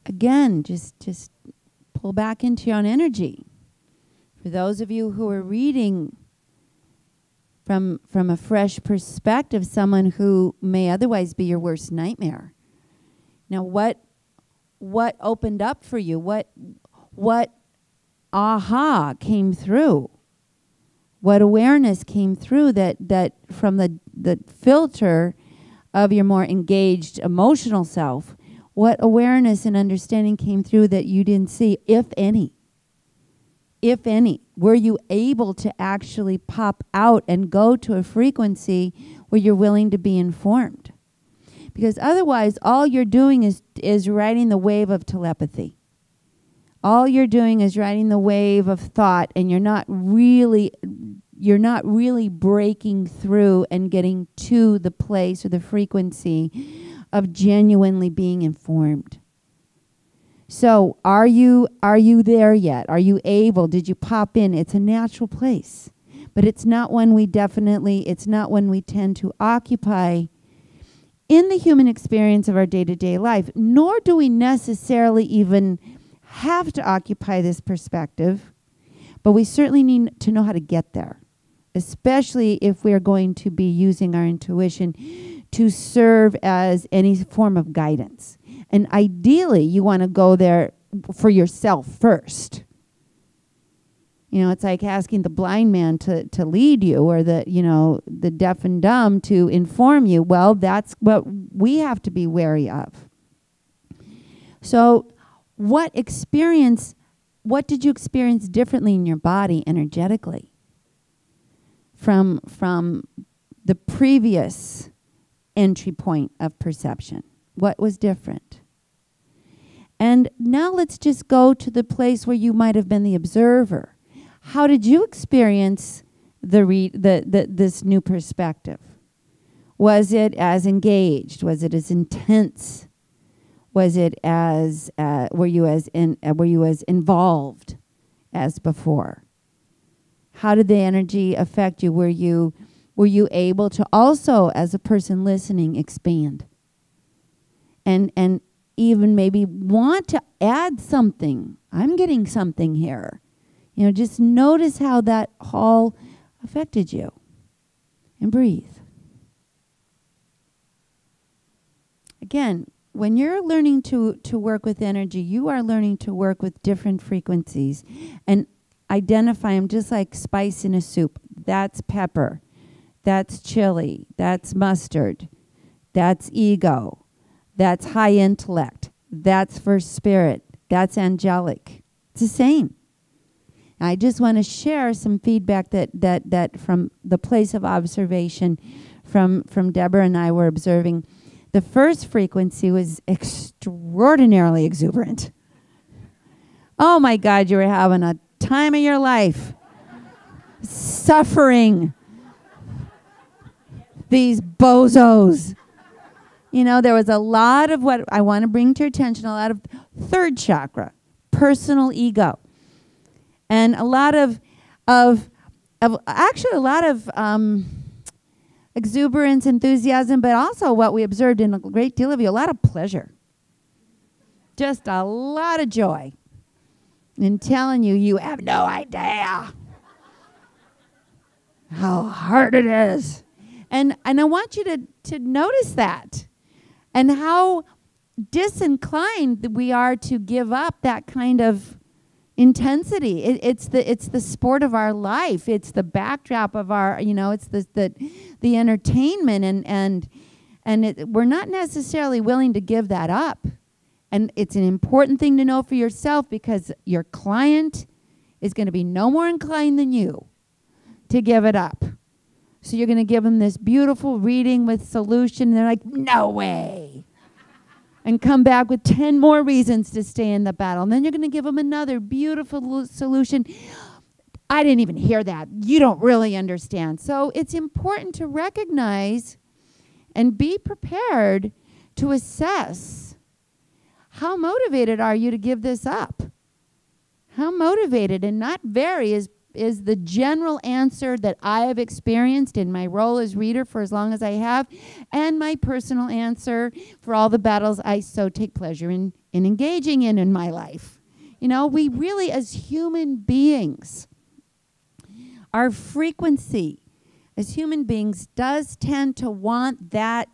again, just pull back into your own energy. For those of you who are reading from a fresh perspective, someone who may otherwise be your worst nightmare. Now, what opened up for you? What aha came through? What awareness came through that from the filter of your more engaged emotional self? What awareness and understanding came through that you didn't see, if any? If any, were you able to actually pop out and go to a frequency where you're willing to be informed? Because otherwise, all you're doing is riding the wave of telepathy. All you're doing is riding the wave of thought, and you're not really breaking through and getting to the place or the frequency of genuinely being informed. So are you there yet? Are you able? Did you pop in? It's a natural place, but it's not one we tend to occupy in the human experience of our day-to-day life, nor do we necessarily even have to occupy this perspective, but we certainly need to know how to get there, especially if we are going to be using our intuition to serve as any form of guidance. And ideally, you want to go there for yourself first. You know, it's like asking the blind man to lead you, or the deaf and dumb to inform you. Well, that's what we have to be wary of. So what did you experience differently in your body energetically from the previous entry point of perception? What was different? And now let's just go to the place where you might have been the observer. How did you experience this new perspective? Was it as engaged? Was it as intense? Was it as were you as involved as before? How did the energy affect you? Were you able to also, as a person listening, expand? And even maybe want to add something. I'm getting something here. You know, just notice how that all affected you. And breathe. Again, when you're learning to work with energy, you are learning to work with different frequencies and identify them just like spice in a soup. That's pepper. That's chili. That's mustard. That's ego. That's high intellect. That's first spirit. That's angelic. It's the same. I just want to share some feedback that from the place of observation from Deborah and I were observing. The first frequency was extraordinarily exuberant. Oh my God, you were having a time of your life. Suffering. These bozos. You know, there was a lot of what I want to bring to your attention, a lot of third chakra, personal ego. And a lot of exuberance, enthusiasm, but also what we observed in a great deal of you, a lot of pleasure. Just a lot of joy in telling you have no idea how hard it is. And I want you to notice that and how disinclined we are to give up that kind of intensity. It's the sport of our life. It's the backdrop of our, it's the entertainment and we're not necessarily willing to give that up. And it's an important thing to know for yourself because your client is going to be no more inclined than you to give it up. So you're going to give them this beautiful reading with solution. And they're like, no way. And come back with 10 more reasons to stay in the battle. And then you're going to give them another beautiful solution. I didn't even hear that. You don't really understand. So it's important to recognize and be prepared to assess how motivated are you to give this up? How motivated and not very is is the general answer that I have experienced in my role as reader for as long as I have, and my personal answer for all the battles I so take pleasure in engaging in my life. You know, we really, as human beings, our frequency as human beings does tend to want that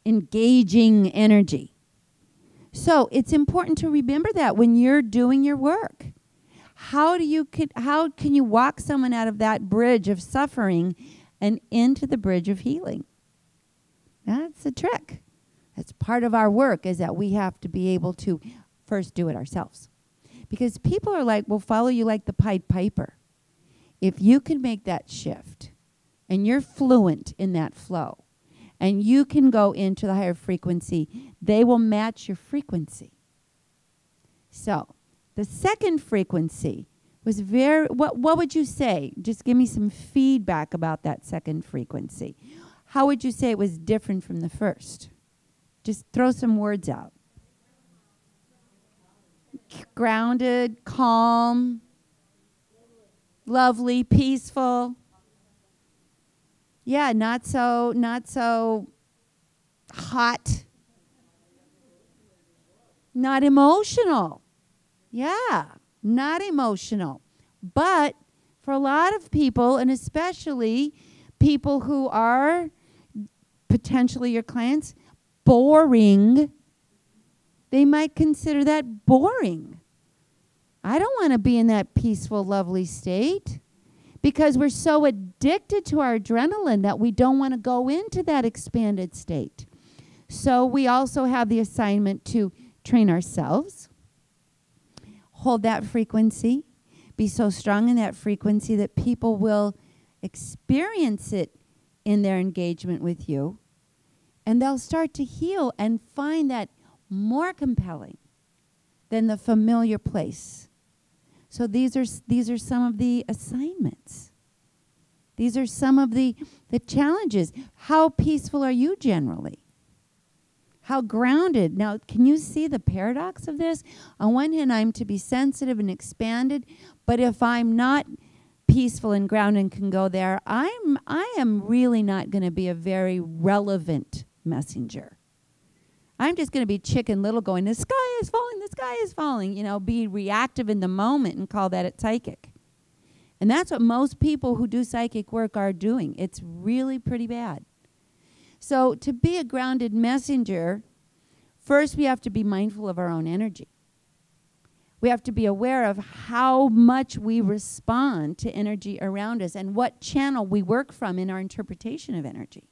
engaging energy. So it's important to remember that when you're doing your work. How can you walk someone out of that bridge of suffering and into the bridge of healing? That's the trick. That's part of our work, is that we have to be able to first do it ourselves. Because people are like, will follow you like the Pied Piper. If you can make that shift and you're fluent in that flow and you can go into the higher frequency, they will match your frequency. So the second frequency was what would you say? Just give me some feedback about that second frequency. How would you say it was different from the first? Just throw some words out. Grounded, calm, lovely, peaceful. Yeah, not so hot. Not emotional. Yeah, not emotional. But for a lot of people, and especially people who are potentially your clients, boring, they might consider that boring. I don't want to be in that peaceful, lovely state, because we're so addicted to our adrenaline that we don't want to go into that expanded state. So we also have the assignment to train ourselves, hold that frequency, be so strong in that frequency that people will experience it in their engagement with you, and they'll start to heal and find that more compelling than the familiar place. So these are some of the assignments. These are some of the challenges. How peaceful are you generally? How grounded? Now, can you see the paradox of this? On one hand, I'm to be sensitive and expanded, but if I'm not peaceful and grounded and can go there, I am really not going to be a very relevant messenger. I'm just going to be Chicken Little going, the sky is falling, be reactive in the moment and call that a psychic. And that's what most people who do psychic work are doing. It's really pretty bad. So to be a grounded messenger, first we have to be mindful of our own energy. We have to be aware of how much we respond to energy around us and what channel we work from in our interpretation of energy.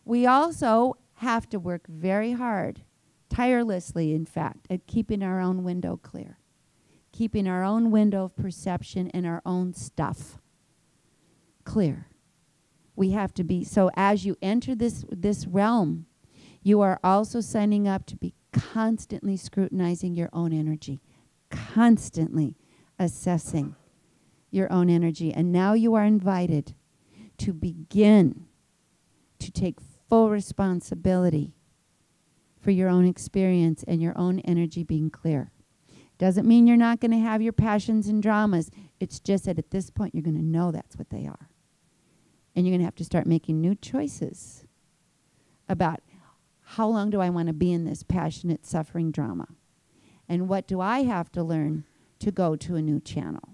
We also have to work very hard, tirelessly, in fact, at keeping our own window clear, keeping our own window of perception and our own stuff clear. We have to be, so as you enter this realm, you are also signing up to be constantly scrutinizing your own energy, constantly assessing your own energy. And now you are invited to begin to take full responsibility for your own experience and your own energy being clear. Doesn't mean you're not going to have your passions and dramas. It's just that at this point you're going to know that's what they are. And you're going to have to start making new choices about how long do I want to be in this passionate suffering drama? And what do I have to learn to go to a new channel?